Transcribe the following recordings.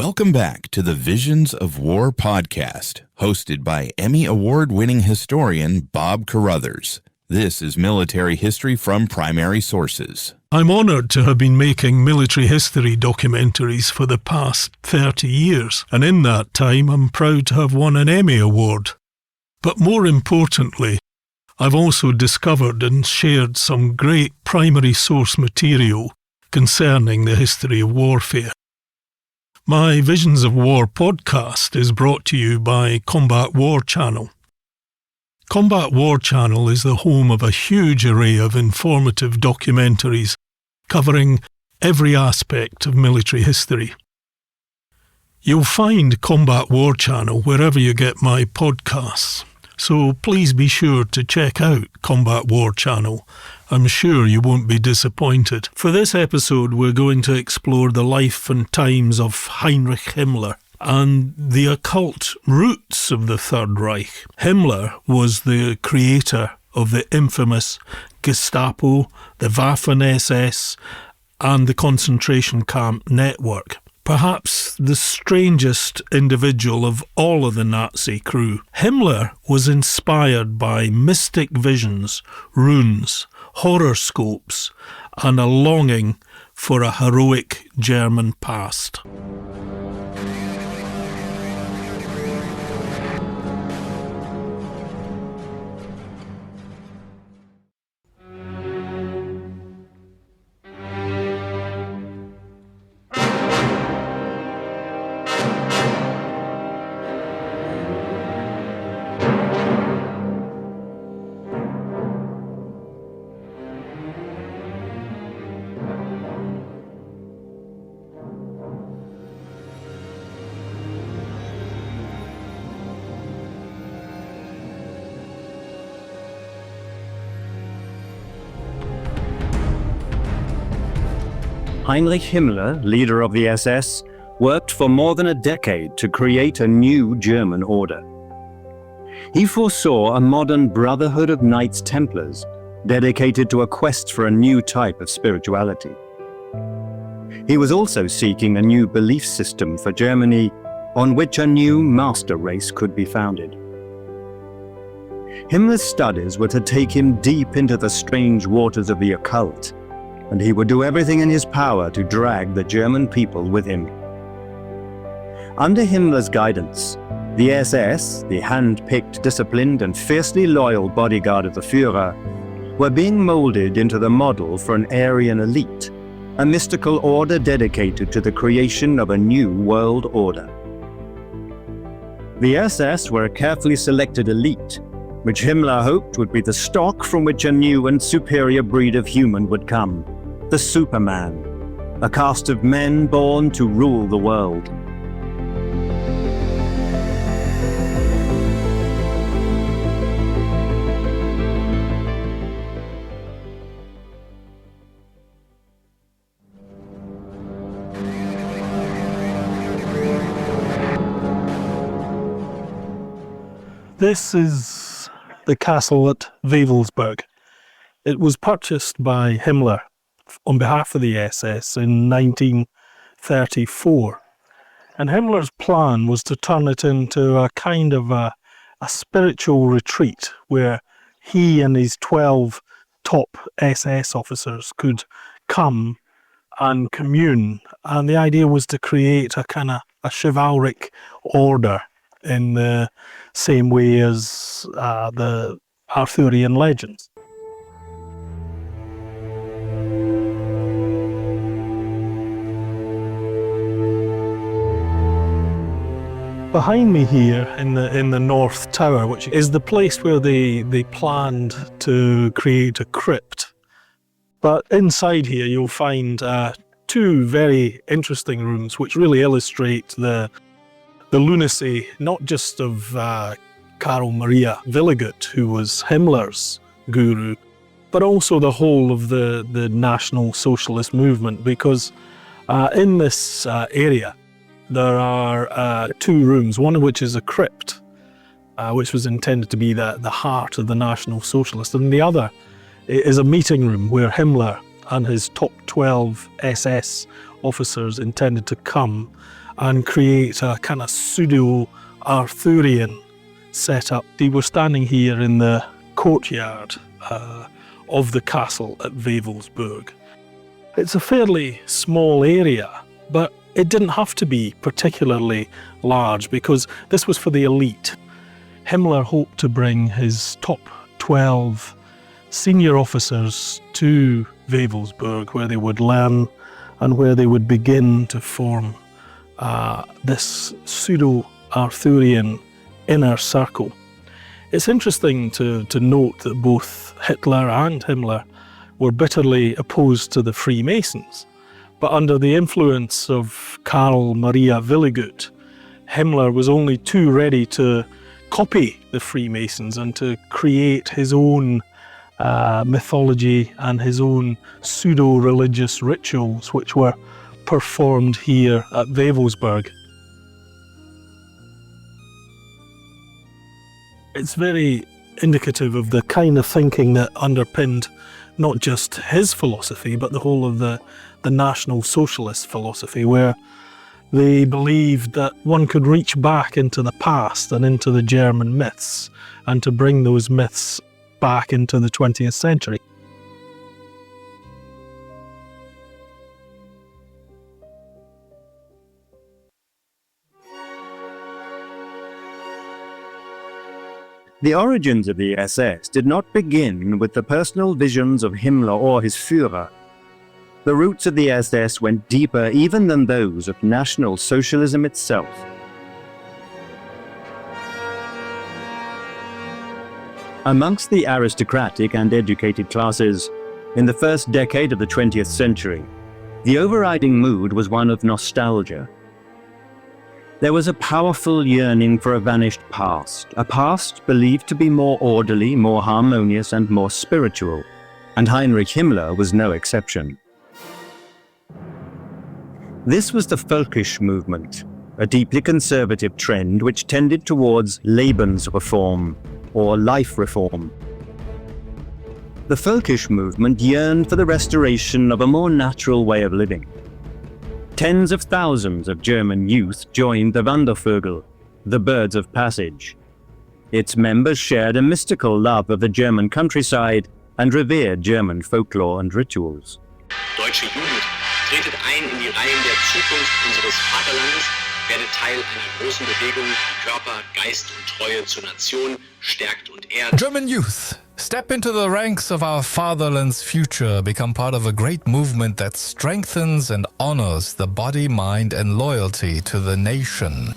Welcome back to the Visions of War podcast, hosted by Emmy Award-winning historian Bob Carruthers. This is military history from primary sources. I'm honoured to have been making military history documentaries for the past 30 years, and in that time I'm proud to have won an Emmy Award. But more importantly, I've also discovered and shared some great primary source material concerning the history of warfare. My Visions of War podcast is brought to you by Combat War Channel. Combat War Channel is the home of a huge array of informative documentaries covering every aspect of military history. You'll find Combat War Channel wherever you get my podcasts, so please be sure to check out Combat War Channel. I'm sure you won't be disappointed. For this episode, we're going to explore the life and times of Heinrich Himmler and the occult roots of the Third Reich. Himmler was the creator of the infamous Gestapo, the Waffen-SS, and the concentration camp network. Perhaps the strangest individual of all of the Nazi crew. Himmler was inspired by mystic visions, runes, horoscopes, and a longing for a heroic German past. Heinrich Himmler, leader of the SS, worked for more than a decade to create a new German order. He foresaw a modern brotherhood of Knights Templars dedicated to a quest for a new type of spirituality. He was also seeking a new belief system for Germany on which a new master race could be founded. Himmler's studies were to take him deep into the strange waters of the occult, and he would do everything in his power to drag the German people with him. Under Himmler's guidance, the SS, the hand-picked, disciplined and fiercely loyal bodyguard of the Führer, were being molded into the model for an Aryan elite, a mystical order dedicated to the creation of a new world order. The SS were a carefully selected elite, which Himmler hoped would be the stock from which a new and superior breed of human would come. The Superman, a caste of men born to rule the world. This is the castle at Wewelsburg. It was purchased by Himmler on behalf of the SS in 1934. And Himmler's plan was to turn it into a kind of a spiritual retreat where he and his 12 top SS officers could come and commune. And the idea was to create a kind of a chivalric order in the same way as the Arthurian legends. Behind me here in the North Tower, which is the place where they planned to create a crypt. But inside here you'll find two very interesting rooms which really illustrate the lunacy not just of Karl Maria Willigut, who was Himmler's guru, but also the whole of the National Socialist movement, because in this area there are two rooms, one of which is a crypt, which was intended to be the heart of the National Socialist, and the other is a meeting room where Himmler and his top 12 SS officers intended to come and create a kind of pseudo-Arthurian setup. They were standing here in the courtyard of the castle at Wewelsburg. It's a fairly small area, but it didn't have to be particularly large because this was for the elite. Himmler hoped to bring his top 12 senior officers to Wewelsburg, where they would learn and where they would begin to form this pseudo-Arthurian inner circle. It's interesting to note that both Hitler and Himmler were bitterly opposed to the Freemasons, but under the influence of Karl Maria Willigut, Himmler was only too ready to copy the Freemasons and to create his own mythology and his own pseudo-religious rituals, which were performed here at Wewelsburg. It's very indicative of the kind of thinking that underpinned not just his philosophy, but the whole of the National Socialist philosophy, where they believed that one could reach back into the past and into the German myths and to bring those myths back into the 20th century. The origins of the SS did not begin with the personal visions of Himmler or his Führer. The roots of the SS went deeper even than those of National Socialism itself. Amongst the aristocratic and educated classes, in the first decade of the 20th century, the overriding mood was one of nostalgia. There was a powerful yearning for a vanished past, a past believed to be more orderly, more harmonious, and more spiritual, and Heinrich Himmler was no exception. This was the Völkisch movement, a deeply conservative trend which tended towards Lebensreform, or life reform. The Völkisch movement yearned for the restoration of a more natural way of living. Tens of thousands of German youth joined the Wandervögel, the birds of passage. Its members shared a mystical love of the German countryside and revered German folklore and rituals. Deutsche Jugend, tretet ein in die Reihen der Zukunft unseres Vaterlandes, werdet Teil einer großen Bewegung, die Körper, Geist und Treue zur Nation stärkt und ehrt. German youth, step into the ranks of our fatherland's future, become part of a great movement that strengthens and honors the body, mind, and loyalty to the nation.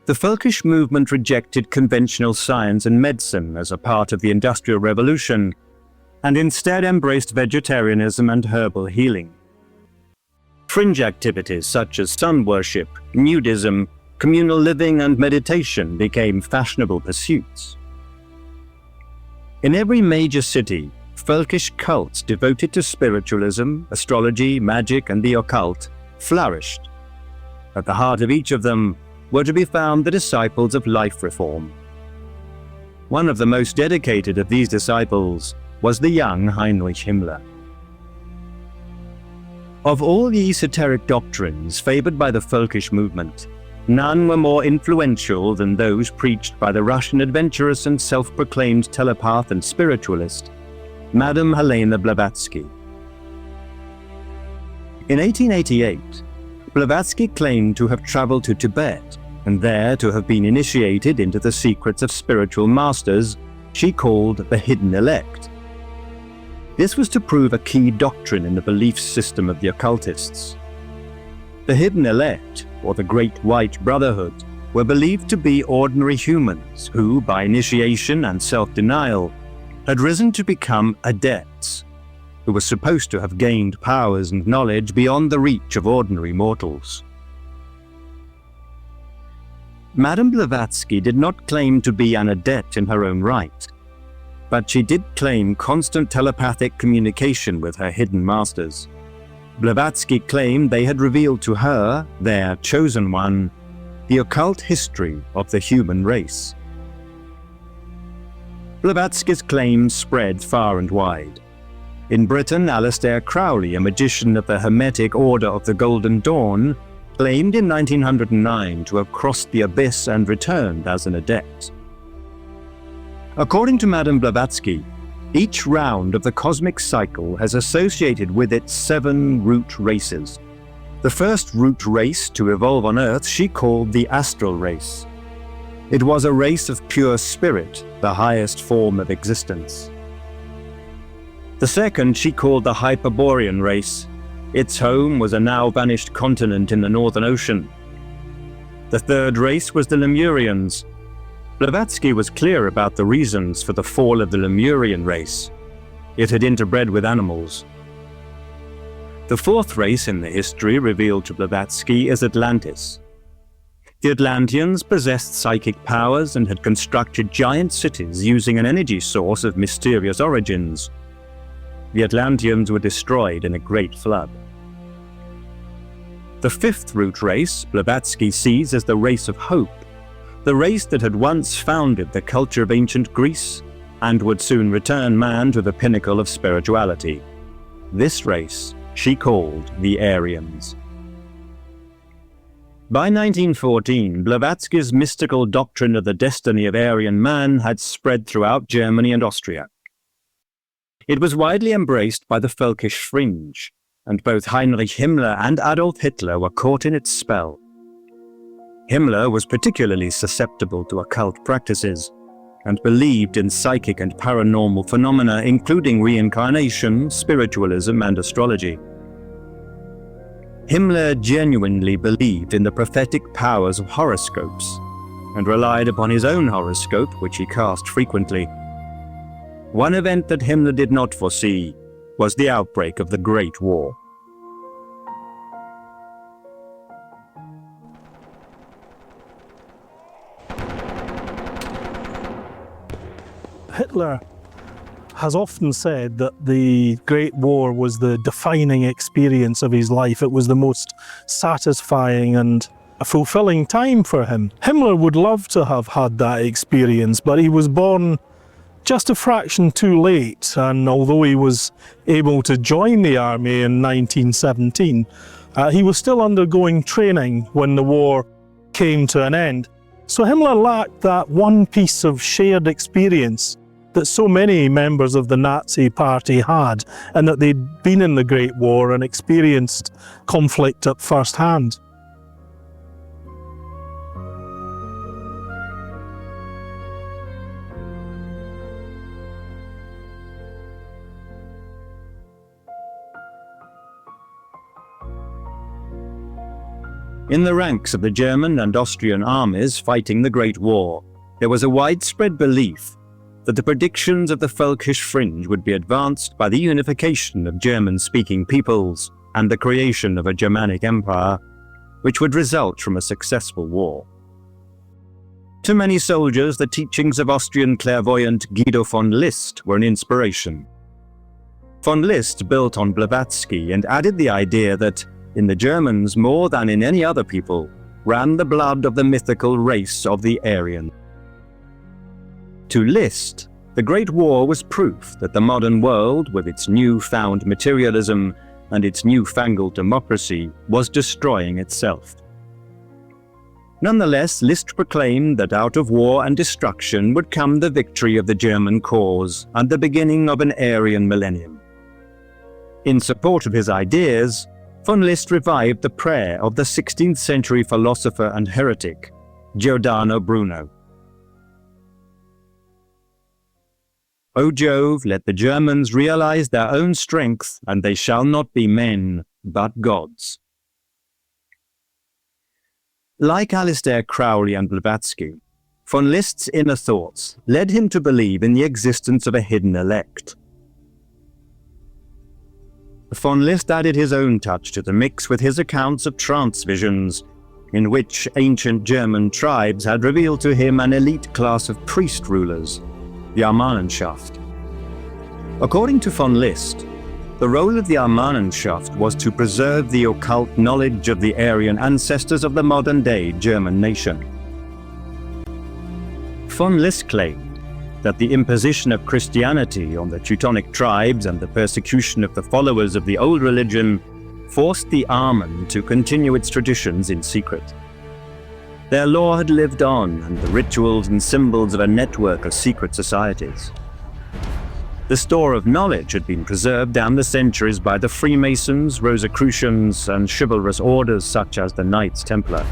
The Völkisch movement rejected conventional science and medicine as a part of the Industrial Revolution, and instead embraced vegetarianism and herbal healing. Fringe activities such as sun worship, nudism, communal living, and meditation became fashionable pursuits. In every major city, Völkisch cults devoted to spiritualism, astrology, magic, and the occult flourished. At the heart of each of them were to be found the disciples of life reform. One of the most dedicated of these disciples was the young Heinrich Himmler. Of all the esoteric doctrines favored by the Völkisch movement, none were more influential than those preached by the Russian adventuress and self-proclaimed telepath and spiritualist, Madame Helena Blavatsky. In 1888, Blavatsky claimed to have traveled to Tibet and there to have been initiated into the secrets of spiritual masters she called the hidden elect. This was to prove a key doctrine in the belief system of the occultists. The hidden elect, or the Great White Brotherhood, were believed to be ordinary humans who, by initiation and self-denial, had risen to become adepts, who were supposed to have gained powers and knowledge beyond the reach of ordinary mortals. Madame Blavatsky did not claim to be an adept in her own right, but she did claim constant telepathic communication with her hidden masters. Blavatsky claimed they had revealed to her, their chosen one, the occult history of the human race. Blavatsky's claims spread far and wide. In Britain, Aleister Crowley, a magician of the Hermetic Order of the Golden Dawn, claimed in 1909 to have crossed the abyss and returned as an adept. According to Madame Blavatsky, each round of the cosmic cycle has associated with it 7 root races. The first root race to evolve on Earth she called the astral race. It was a race of pure spirit, the highest form of existence. The second she called the Hyperborean race. Its home was a now vanished continent in the Northern Ocean. The third race was the Lemurians. Blavatsky was clear about the reasons for the fall of the Lemurian race. It had interbred with animals. The fourth race in the history revealed to Blavatsky is Atlantis. The Atlanteans possessed psychic powers and had constructed giant cities using an energy source of mysterious origins. The Atlanteans were destroyed in a great flood. The fifth root race Blavatsky sees as the race of hope, the race that had once founded the culture of ancient Greece and would soon return man to the pinnacle of spirituality. This race she called the Aryans. By 1914, Blavatsky's mystical doctrine of the destiny of Aryan man had spread throughout Germany and Austria. It was widely embraced by the Völkisch fringe, and both Heinrich Himmler and Adolf Hitler were caught in its spell. Himmler was particularly susceptible to occult practices, and believed in psychic and paranormal phenomena including reincarnation, spiritualism, and astrology. Himmler genuinely believed in the prophetic powers of horoscopes, and relied upon his own horoscope, which he cast frequently. One event that Himmler did not foresee was the outbreak of the Great War. Hitler has often said that the Great War was the defining experience of his life. It was the most satisfying and a fulfilling time for him. Himmler would love to have had that experience, but he was born just a fraction too late, and although he was able to join the army in 1917, he was still undergoing training when the war came to an end. So Himmler lacked that one piece of shared experience that so many members of the Nazi Party had, and that they'd been in the Great War and experienced conflict at first hand. In the ranks of the German and Austrian armies fighting the Great War, there was a widespread belief that the predictions of the Völkisch fringe would be advanced by the unification of German-speaking peoples and the creation of a Germanic empire, which would result from a successful war. To many soldiers, the teachings of Austrian clairvoyant Guido von List were an inspiration. Von List built on Blavatsky and added the idea that, in the Germans more than in any other people, ran the blood of the mythical race of the Aryan. To List, the Great War was proof that the modern world, with its newfound materialism and its newfangled democracy, was destroying itself. Nonetheless, List proclaimed that out of war and destruction would come the victory of the German cause and the beginning of an Aryan millennium. In support of his ideas, von List revived the prayer of the 16th century philosopher and heretic, Giordano Bruno. O Jove, let the Germans realize their own strength, and they shall not be men, but gods. Like Aleister Crowley and Blavatsky, von List's inner thoughts led him to believe in the existence of a hidden elect. Von List added his own touch to the mix with his accounts of trance visions, in which ancient German tribes had revealed to him an elite class of priest rulers, the Ahnenschaft. According to von List, the role of the Ahnenschaft was to preserve the occult knowledge of the Aryan ancestors of the modern-day German nation. Von List claimed that the imposition of Christianity on the Teutonic tribes and the persecution of the followers of the old religion forced the Armen to continue its traditions in secret. Their law had lived on, and the rituals and symbols of a network of secret societies. The store of knowledge had been preserved down the centuries by the Freemasons, Rosicrucians, and chivalrous orders such as the Knights Templar.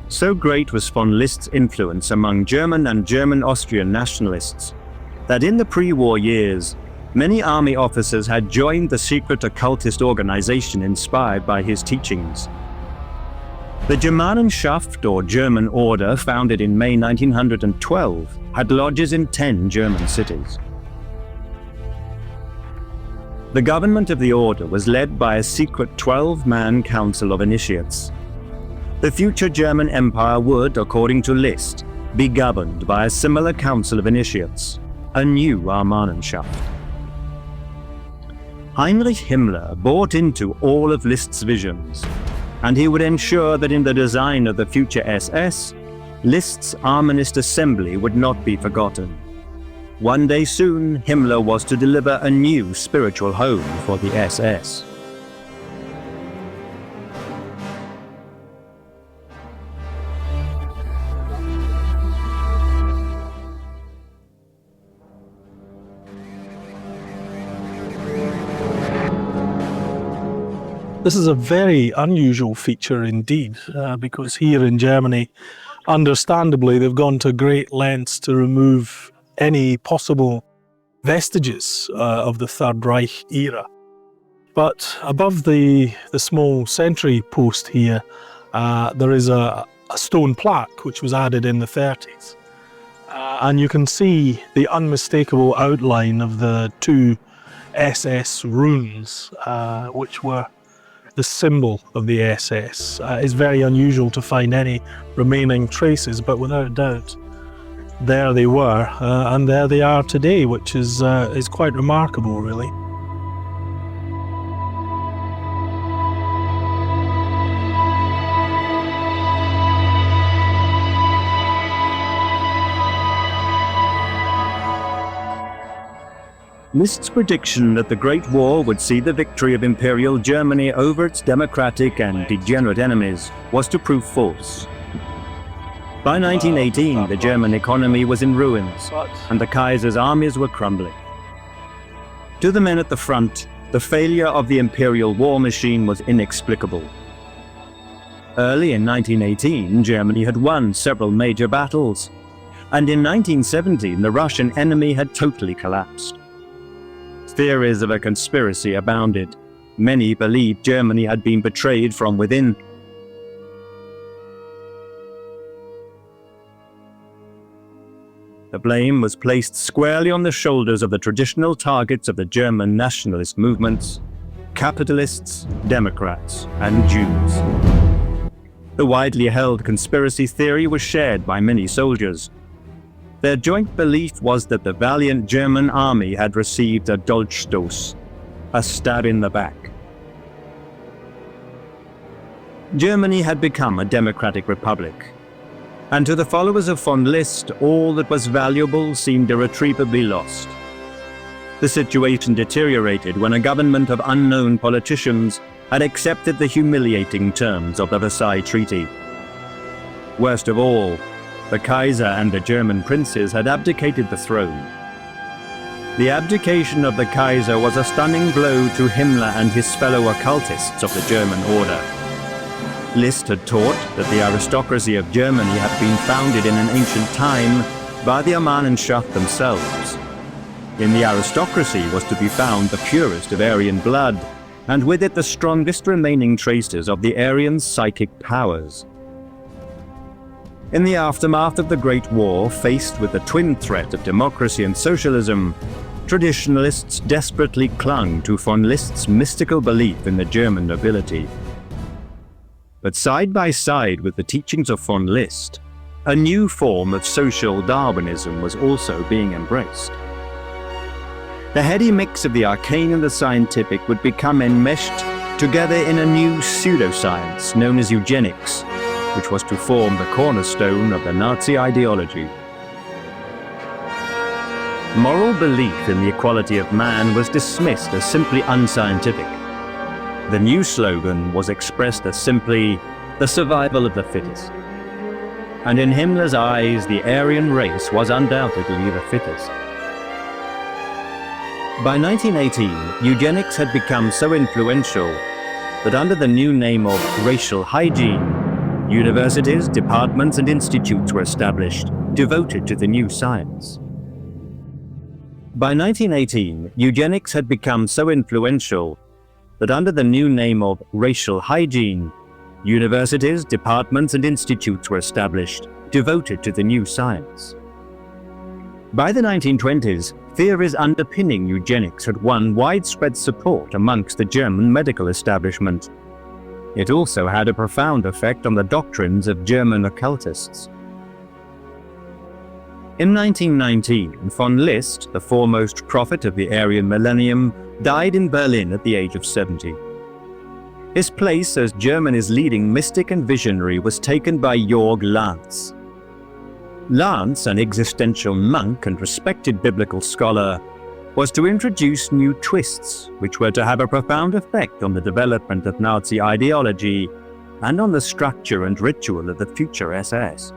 So great was von Liszt's influence among German and German-Austrian nationalists that in the pre-war years, many army officers had joined the secret occultist organization inspired by his teachings. The Germanenschaft, or German Order, founded in May 1912, had lodges in 10 German cities. The government of the order was led by a secret 12-man council of initiates. The future German Empire would, according to Liszt, be governed by a similar council of initiates, a new Armanenschaft. Heinrich Himmler bought into all of Liszt's visions, and he would ensure that in the design of the future SS, Liszt's Armanist assembly would not be forgotten. One day soon, Himmler was to deliver a new spiritual home for the SS. This is a very unusual feature indeed, because here in Germany, understandably, they've gone to great lengths to remove any possible vestiges of the Third Reich era. But above the small sentry post here, there is a stone plaque which was added in the 30s. And you can see the unmistakable outline of the two SS runes, which were the symbol of the SS. It's very unusual to find any remaining traces, but without doubt, there they were, and there they are today, which is quite remarkable, really. Liszt's prediction that the Great War would see the victory of Imperial Germany over its democratic and degenerate enemies was to prove false. By 1918, the German economy was in ruins, and the Kaiser's armies were crumbling. To the men at the front, the failure of the Imperial war machine was inexplicable. Early in 1918, Germany had won several major battles, and in 1917, the Russian enemy had totally collapsed. Theories of a conspiracy abounded. Many believed Germany had been betrayed from within. The blame was placed squarely on the shoulders of the traditional targets of the German nationalist movements: capitalists, Democrats, and Jews. The widely held conspiracy theory was shared by many soldiers. Their joint belief was that the valiant German army had received a Dolchstoß, a stab in the back. Germany had become a democratic republic, and to the followers of von Liszt, all that was valuable seemed irretrievably lost. The situation deteriorated when a government of unknown politicians had accepted the humiliating terms of the Versailles Treaty. Worst of all, the Kaiser and the German princes had abdicated the throne. The abdication of the Kaiser was a stunning blow to Himmler and his fellow occultists of the German order. Liszt had taught that the aristocracy of Germany had been founded in an ancient time by the Armanenschaft themselves. In the aristocracy was to be found the purest of Aryan blood, and with it the strongest remaining traces of the Aryan psychic powers. In the aftermath of the Great War, faced with the twin threat of democracy and socialism, traditionalists desperately clung to von Liszt's mystical belief in the German nobility. But side by side with the teachings of von Liszt, a new form of social Darwinism was also being embraced. The heady mix of the arcane and the scientific would become enmeshed together in a new pseudo-science known as eugenics, which was to form the cornerstone of the Nazi ideology. moral belief in the equality of man was dismissed as simply unscientific. The new slogan was expressed as simply the survival of the fittest. And in Himmler's eyes, the Aryan race was undoubtedly the fittest. By 1918, eugenics had become so influential that under the new name of racial hygiene, universities, departments, and institutes were established, devoted to the new science. By 1918, eugenics had become so influential that under the new name of racial hygiene, universities, departments, and institutes were established, devoted to the new science. By the 1920s, theories underpinning eugenics had won widespread support amongst the German medical establishment. It also had a profound effect on the doctrines of German occultists. In 1919, von Liszt, the foremost prophet of the Aryan millennium, died in Berlin at the age of 70. His place as Germany's leading mystic and visionary was taken by Georg Lanz. Lanz, an existential monk and respected biblical scholar, was to introduce new twists which were to have a profound effect on the development of Nazi ideology and on the structure and ritual of the future SS.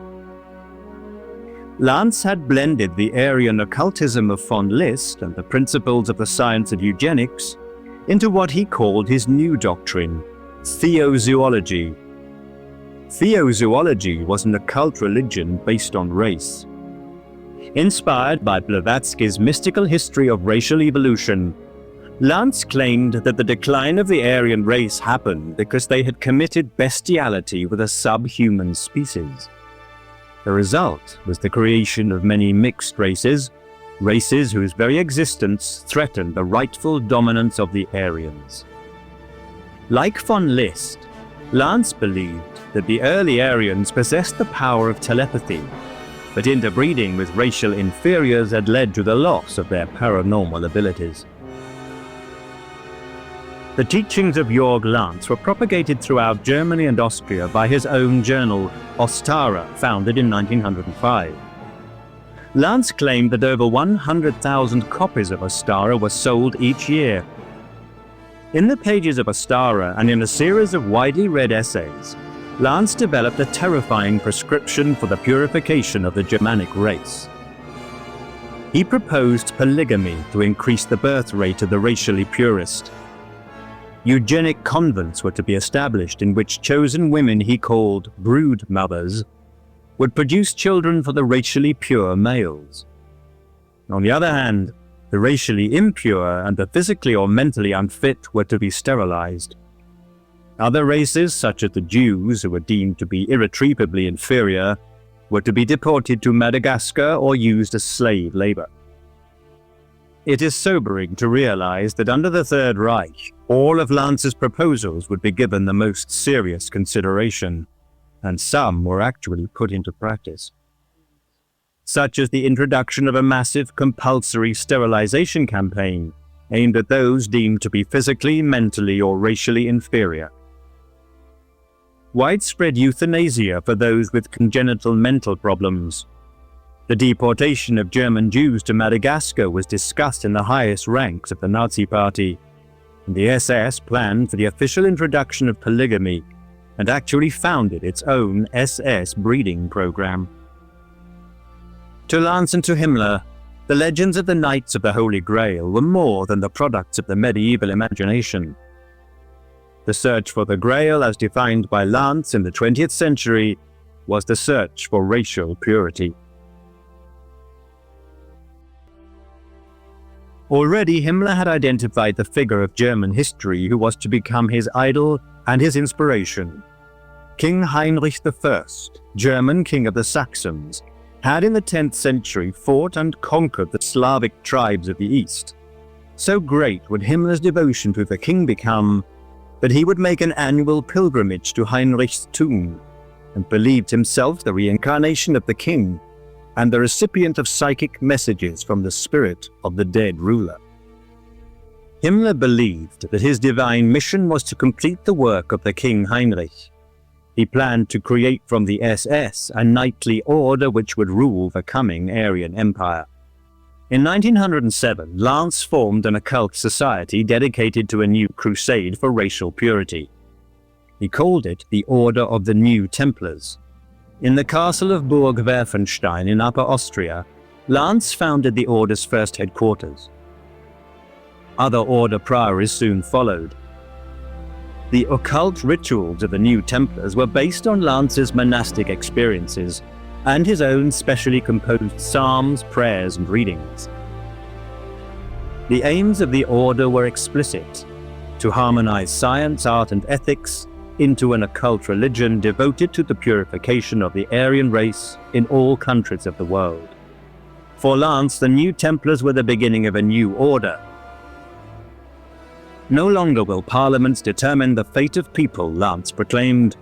Lanz had blended the Aryan occultism of von Liszt and the principles of the science of eugenics into what he called his new doctrine, theozoology. Theozoology was an occult religion based on race. Inspired by Blavatsky's mystical history of racial evolution, Lanz claimed that the decline of the Aryan race happened because they had committed bestiality with a subhuman species. The result was the creation of many mixed races, races whose very existence threatened the rightful dominance of the Aryans. Like von Liszt, Lanz believed that the early Aryans possessed the power of telepathy, but interbreeding with racial inferiors had led to the loss of their paranormal abilities. The teachings of Georg Lanz were propagated throughout Germany and Austria by his own journal, Ostara, founded in 1905. Lanz claimed that over 100,000 copies of Ostara were sold each year. In the pages of Ostara and in a series of widely read essays, Lanz developed a terrifying prescription for the purification of the Germanic race. He proposed polygamy to increase the birth rate of the racially purest. Eugenic convents were to be established in which chosen women he called brood mothers would produce children for the racially pure males. On the other hand, the racially impure and the physically or mentally unfit were to be sterilized. Other races, such as the Jews, who were deemed to be irretrievably inferior, were to be deported to Madagascar or used as slave labor. It is sobering to realize that under the Third Reich, all of Lanz's proposals would be given the most serious consideration, and some were actually put into practice. Such as the introduction of a massive compulsory sterilization campaign aimed at those deemed to be physically, mentally, or racially inferior. Widespread euthanasia for those with congenital mental problems. The deportation of German Jews to Madagascar was discussed in the highest ranks of the Nazi Party, and the SS planned for the official introduction of polygamy and actually founded its own SS breeding program. To Lanz and to Himmler, the legends of the Knights of the Holy Grail were more than the products of the medieval imagination. The search for the Grail, as defined by Lanz in the 20th century, was the search for racial purity. Already, Himmler had identified the figure of German history who was to become his idol and his inspiration. King Heinrich I, German king of the Saxons, had in the 10th century fought and conquered the Slavic tribes of the East. So great would Himmler's devotion to the king become that he would make an annual pilgrimage to Heinrich's tomb, and believed himself the reincarnation of the king and the recipient of psychic messages from the spirit of the dead ruler. Himmler believed that his divine mission was to complete the work of the King Heinrich. He planned to create from the SS a knightly order which would rule the coming Aryan Empire. In 1907, Lance formed an occult society dedicated to a new crusade for racial purity. He called it the Order of the New Templars. In the castle of Burg Werfenstein in Upper Austria, Lance founded the order's first headquarters. Other order priories soon followed. The occult rituals of the New Templars were based on Lance's monastic experiences and his own specially composed psalms, prayers, and readings. The aims of the order were explicit: to harmonize science, art, and ethics into an occult religion devoted to the purification of the Aryan race in all countries of the world. For Lance, the New Templars were the beginning of a new order. No longer will parliaments determine the fate of people, Lance proclaimed.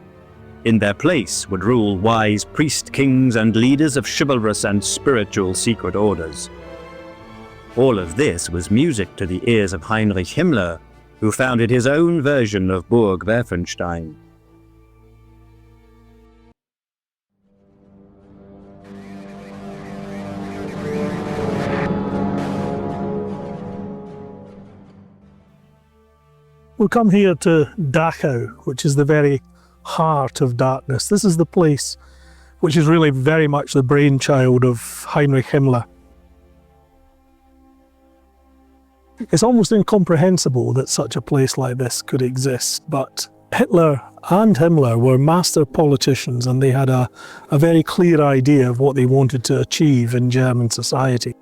In their place would rule wise priest-kings and leaders of chivalrous and spiritual secret orders. All of this was music to the ears of Heinrich Himmler, who founded his own version of Burg Werfenstein. We'll come here to Dachau, which is the very heart of darkness. This is the place which is really very much the brainchild of Heinrich Himmler. It's almost incomprehensible that such a place like this could exist, but Hitler and Himmler were master politicians, and they had a very clear idea of what they wanted to achieve in German society.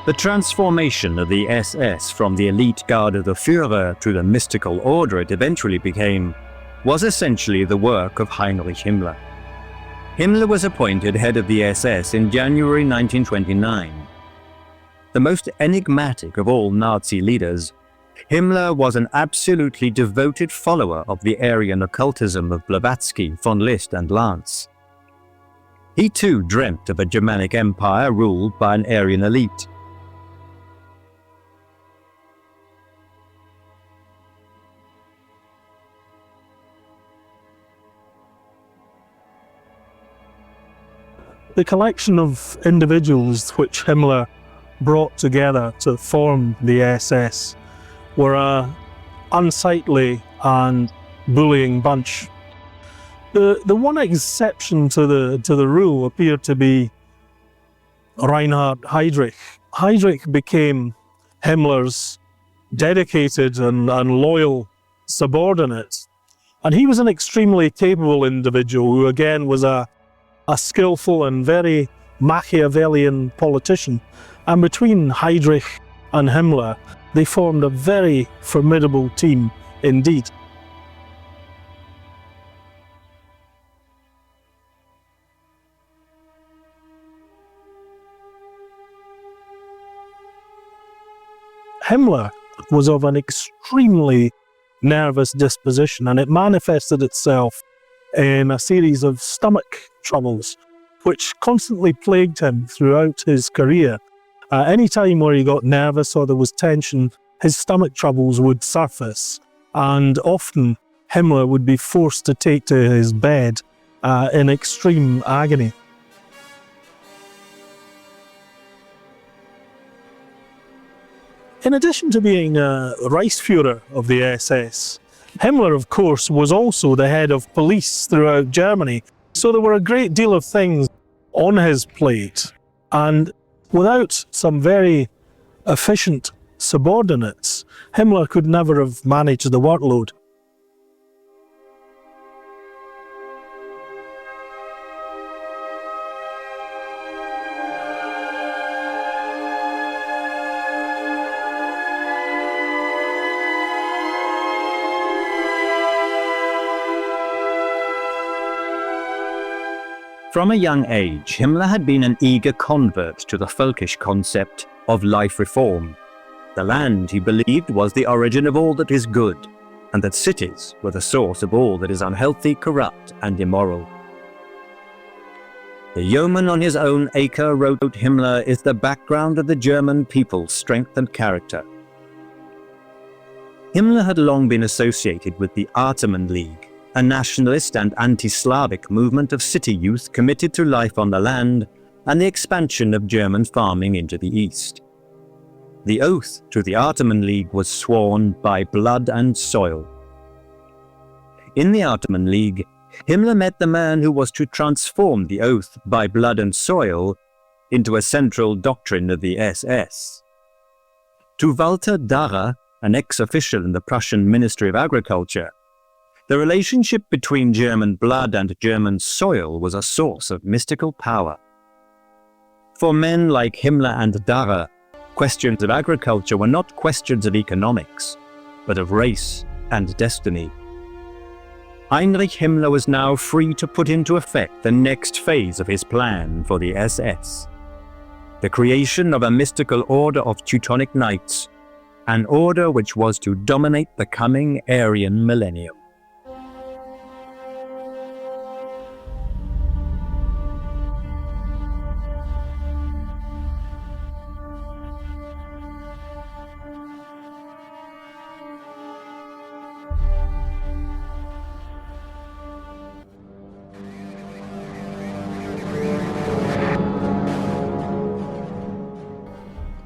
The transformation of the SS from the elite guard of the Führer to the mystical order it eventually became was essentially the work of Heinrich Himmler. Himmler was appointed head of the SS in January 1929. The most enigmatic of all Nazi leaders, Himmler was an absolutely devoted follower of the Aryan occultism of Blavatsky, von Liszt, and Lance. He too dreamt of a Germanic empire ruled by an Aryan elite. The collection of individuals which Himmler brought together to form the SS were an unsightly and bullying bunch. The one exception to the rule appeared to be Reinhard Heydrich. Heydrich became Himmler's dedicated and loyal subordinate, and he was an extremely capable individual who again was a skillful and very Machiavellian politician. And between Heydrich and Himmler, they formed a very formidable team indeed. Himmler was of an extremely nervous disposition, and it manifested itself in a series of stomach troubles, which constantly plagued him throughout his career. Any time where he got nervous or there was tension, his stomach troubles would surface, and often Himmler would be forced to take to his bed in extreme agony. In addition to being Reichsführer of the SS, Himmler, of course, was also the head of police throughout Germany, so there were a great deal of things on his plate, and without some very efficient subordinates, Himmler could never have managed the workload. From a young age, Himmler had been an eager convert to the folkish concept of life reform. The land, he believed, was the origin of all that is good, and that cities were the source of all that is unhealthy, corrupt, and immoral. The yeoman on his own acre, wrote Himmler, is the background of the German people's strength and character. Himmler had long been associated with the Ottoman League, a nationalist and anti-Slavic movement of city youth committed to life on the land and the expansion of German farming into the east. The oath to the Ottoman League was sworn by blood and soil. In the Ottoman League, Himmler met the man who was to transform the oath by blood and soil into a central doctrine of the SS. To Walter Darrer, an ex-official in the Prussian Ministry of Agriculture, the relationship between German blood and German soil was a source of mystical power. For men like Himmler and Darrer, questions of agriculture were not questions of economics, but of race and destiny. Heinrich Himmler was now free to put into effect the next phase of his plan for the SS, the creation of a mystical order of Teutonic Knights, an order which was to dominate the coming Aryan millennium.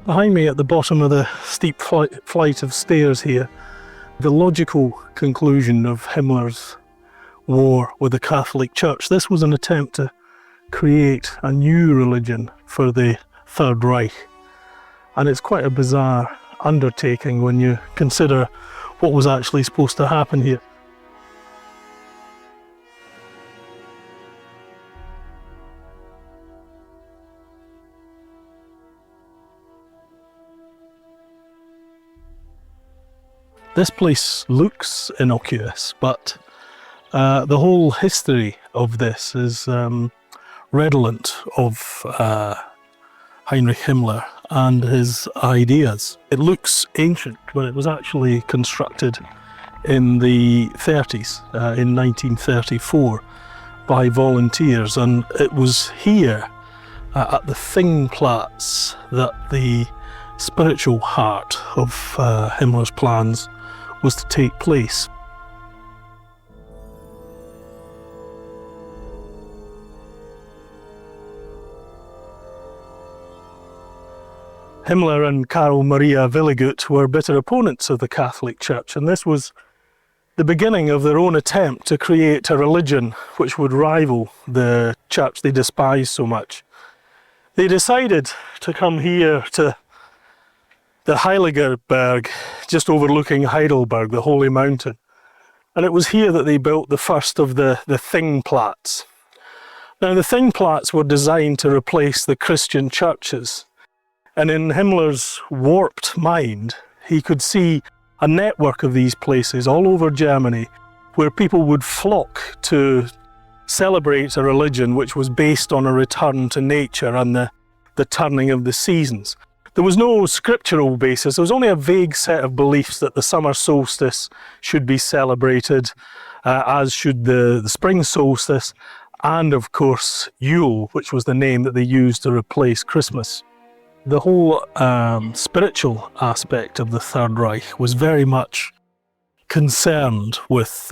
Behind me at the bottom of the steep flight of stairs here, the logical conclusion of Himmler's war with the Catholic Church. This was an attempt to create a new religion for the Third Reich. And it's quite a bizarre undertaking when you consider what was actually supposed to happen here. This place looks innocuous, but the whole history of this is redolent of Heinrich Himmler and his ideas. It looks ancient, but it was actually constructed in the 30s, in 1934, by volunteers, and it was here at the Thingplatz that the spiritual heart of Himmler's plans was to take place. Himmler and Karl Maria Willigut were bitter opponents of the Catholic Church, and this was the beginning of their own attempt to create a religion which would rival the church they despised so much. They decided to come here to the Heiligerberg, just overlooking Heidelberg, the Holy Mountain. And it was here that they built the first of the Thingplatz. Now, the Thingplatz were designed to replace the Christian churches. And in Himmler's warped mind, he could see a network of these places all over Germany where people would flock to celebrate a religion which was based on a return to nature and the turning of the seasons. There was no scriptural basis. There was only a vague set of beliefs that the summer solstice should be celebrated, as should the spring solstice, and of course Yule, which was the name that they used to replace Christmas. The whole spiritual aspect of the Third Reich was very much concerned with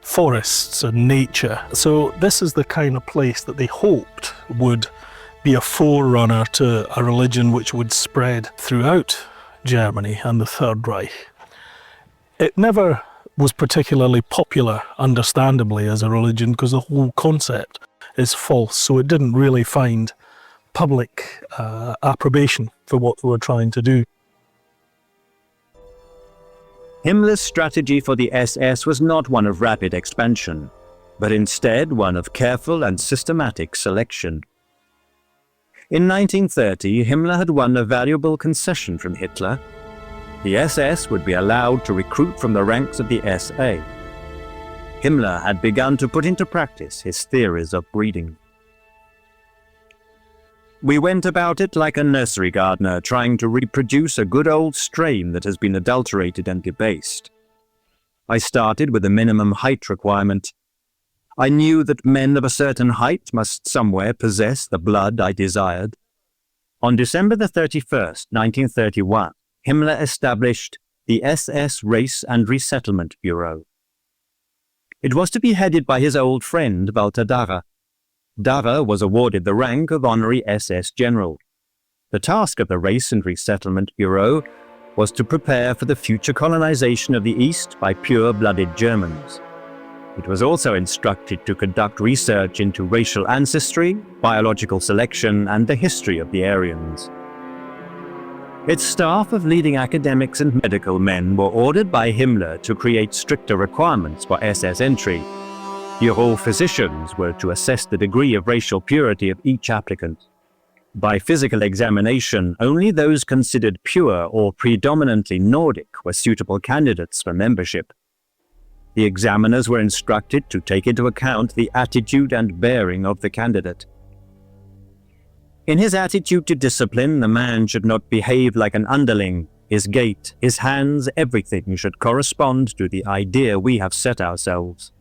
forests and nature. So this is the kind of place that they hoped would be a forerunner to a religion which would spread throughout Germany and the Third Reich. It never was particularly popular, understandably, as a religion because the whole concept is false, so it didn't really find public approbation for what they were trying to do. Himmler's strategy for the SS was not one of rapid expansion, but instead one of careful and systematic selection. In 1930, Himmler had won a valuable concession from Hitler. The SS would be allowed to recruit from the ranks of the SA. Himmler had begun to put into practice his theories of breeding. We went about it like a nursery gardener trying to reproduce a good old strain that has been adulterated and debased. I started with a minimum height requirement. I knew that men of a certain height must somewhere possess the blood I desired. On December the 31st, 1931, Himmler established the SS Race and Resettlement Bureau. It was to be headed by his old friend Walter Darrer. Darrer was awarded the rank of honorary SS general. The task of the Race and Resettlement Bureau was to prepare for the future colonization of the East by pure-blooded Germans. It was also instructed to conduct research into racial ancestry, biological selection, and the history of the Aryans. Its staff of leading academics and medical men were ordered by Himmler to create stricter requirements for SS entry. Bureau physicians were to assess the degree of racial purity of each applicant. By physical examination, only those considered pure or predominantly Nordic were suitable candidates for membership. The examiners were instructed to take into account the attitude and bearing of the candidate. In his attitude to discipline, the man should not behave like an underling. His gait, his hands, everything should correspond to the idea we have set ourselves.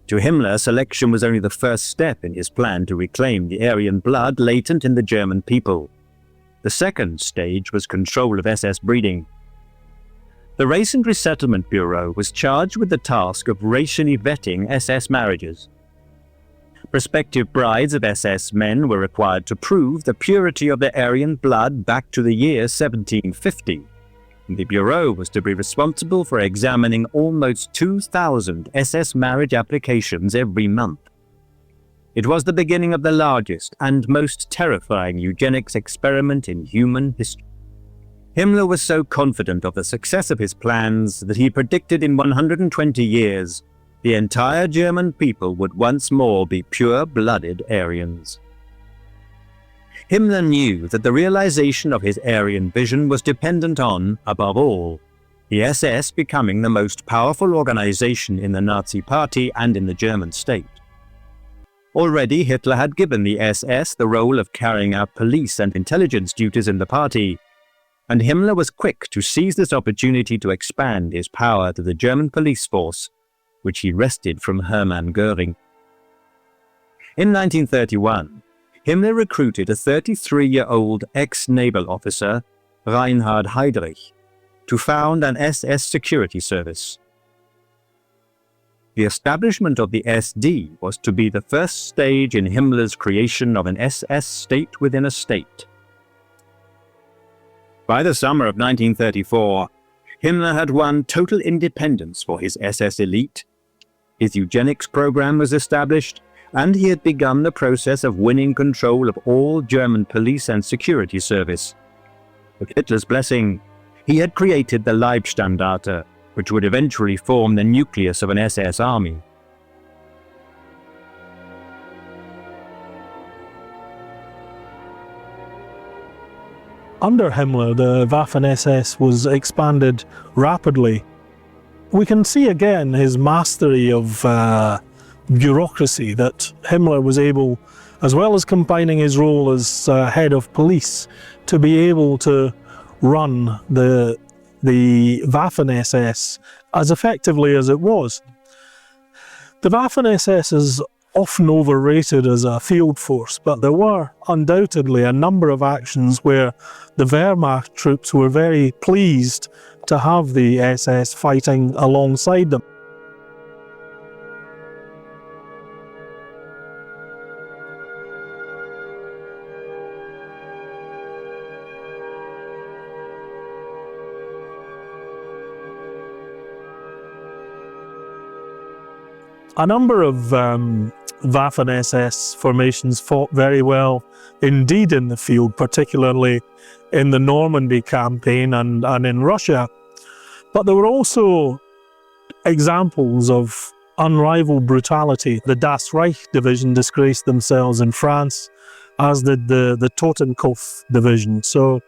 To Himmler, selection was only the first step in his plan to reclaim the Aryan blood latent in the German people. The second stage was control of SS breeding. The Race and Resettlement Bureau was charged with the task of racially vetting SS marriages. Prospective brides of SS men were required to prove the purity of their Aryan blood back to the year 1750. The Bureau was to be responsible for examining almost 2,000 SS marriage applications every month. It was the beginning of the largest and most terrifying eugenics experiment in human history. Himmler was so confident of the success of his plans that he predicted in 120 years the entire German people would once more be pure-blooded Aryans. Himmler knew that the realization of his Aryan vision was dependent on, above all, the SS becoming the most powerful organization in the Nazi Party and in the German state. Already Hitler had given the SS the role of carrying out police and intelligence duties in the party, and Himmler was quick to seize this opportunity to expand his power to the German police force, which he wrested from Hermann Göring. In 1931, Himmler recruited a 33-year-old ex-naval officer, Reinhard Heydrich, to found an SS security service. The establishment of the SD was to be the first stage in Himmler's creation of an SS state within a state. By the summer of 1934, Himmler had won total independence for his SS elite. His eugenics program was established, and he had begun the process of winning control of all German police and security service. With Hitler's blessing, he had created the Leibstandarte, which would eventually form the nucleus of an SS army. Under Himmler, the Waffen-SS was expanded rapidly. We can see again his mastery of bureaucracy, that Himmler was able, as well as combining his role as head of police, to be able to run the Waffen-SS as effectively as it was. The Waffen-SS is often overrated as a field force, but there were undoubtedly a number of actions where the Wehrmacht troops were very pleased to have the SS fighting alongside them. A number of Waffen-SS formations fought very well indeed in the field, particularly in the Normandy campaign and in Russia. But there were also examples of unrivaled brutality. The Das Reich division disgraced themselves in France, as did the Totenkopf division. So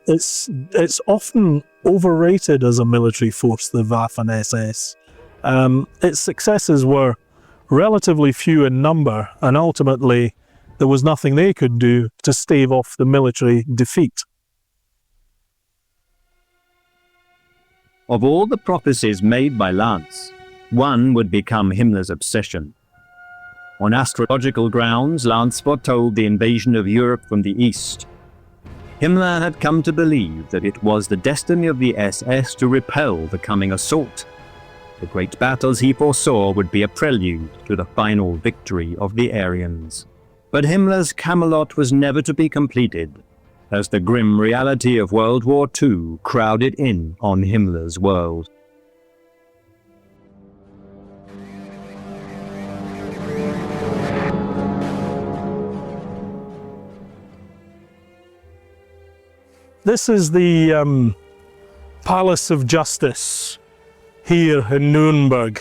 it's often overrated as a military force, the Waffen-SS. Its successes were relatively few in number, and ultimately there was nothing they could do to stave off the military defeat. Of all the prophecies made by Lanz, one would become Himmler's obsession. On astrological grounds, Lanz foretold the invasion of Europe from the east. Himmler had come to believe that it was the destiny of the SS to repel the coming assault. The great battles he foresaw would be a prelude to the final victory of the Aryans. But Himmler's Camelot was never to be completed, as the grim reality of World War II crowded in on Himmler's world. This is the Palace of Justice here in Nuremberg.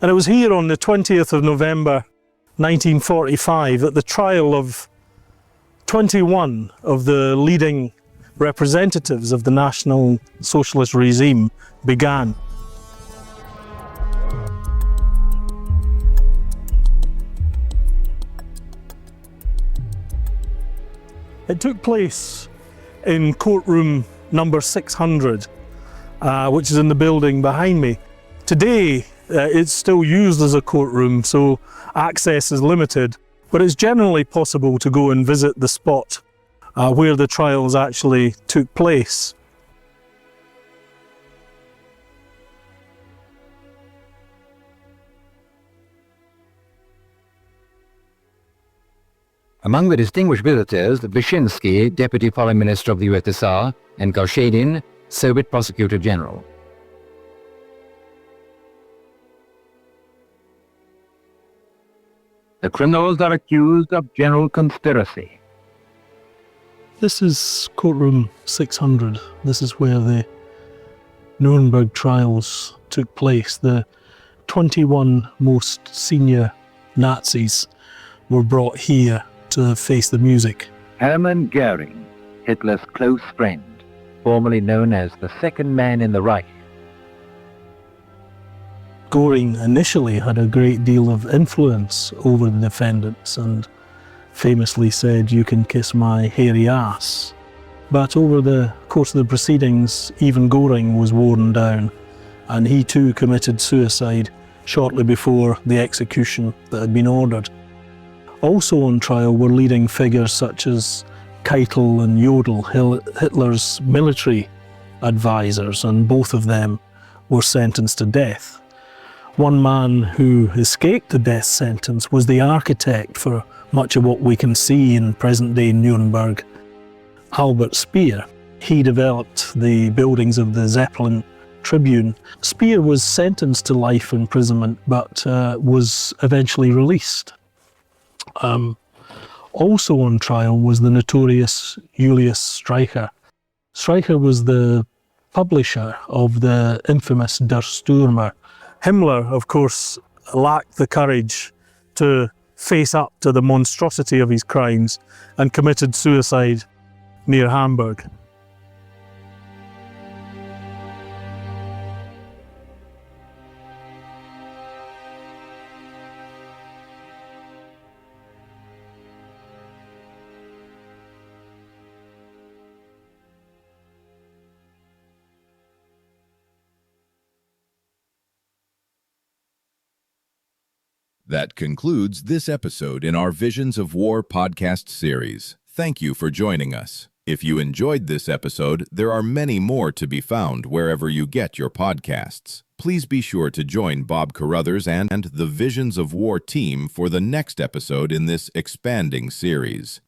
And it was here on the 20th of November 1945 that the trial of 21 of the leading representatives of the National Socialist regime began. It took place in courtroom number 600, which is in the building behind me. Today, it's still used as a courtroom, so access is limited, but it's generally possible to go and visit the spot where the trials actually took place. Among the distinguished visitors, Vyshinsky, Deputy Foreign Minister of the USSR, and Golshadin, Soviet Prosecutor General. The criminals are accused of general conspiracy. This is courtroom 600. This is where the Nuremberg trials took place. The 21 most senior Nazis were brought here to face the music. Hermann Göring, Hitler's close friend, formerly known as the second man in the Reich. Göring initially had a great deal of influence over the defendants and famously said, "You can kiss my hairy ass." But over the course of the proceedings, even Göring was worn down, and he too committed suicide shortly before the execution that had been ordered. Also on trial were leading figures such as Keitel and Jodl, Hitler's military advisors, and both of them were sentenced to death. One man who escaped the death sentence was the architect for much of what we can see in present-day Nuremberg, Albert Speer. He developed the buildings of the Zeppelin Tribune. Speer was sentenced to life imprisonment but was eventually released. Also on trial was the notorious Julius Streicher. Streicher was the publisher of the infamous Der Stürmer. Himmler, of course, lacked the courage to face up to the monstrosity of his crimes and committed suicide near Hamburg. That concludes this episode in our Visions of War podcast series. Thank you for joining us. If you enjoyed this episode, there are many more to be found wherever you get your podcasts. Please be sure to join Bob Carruthers and the Visions of War team for the next episode in this expanding series.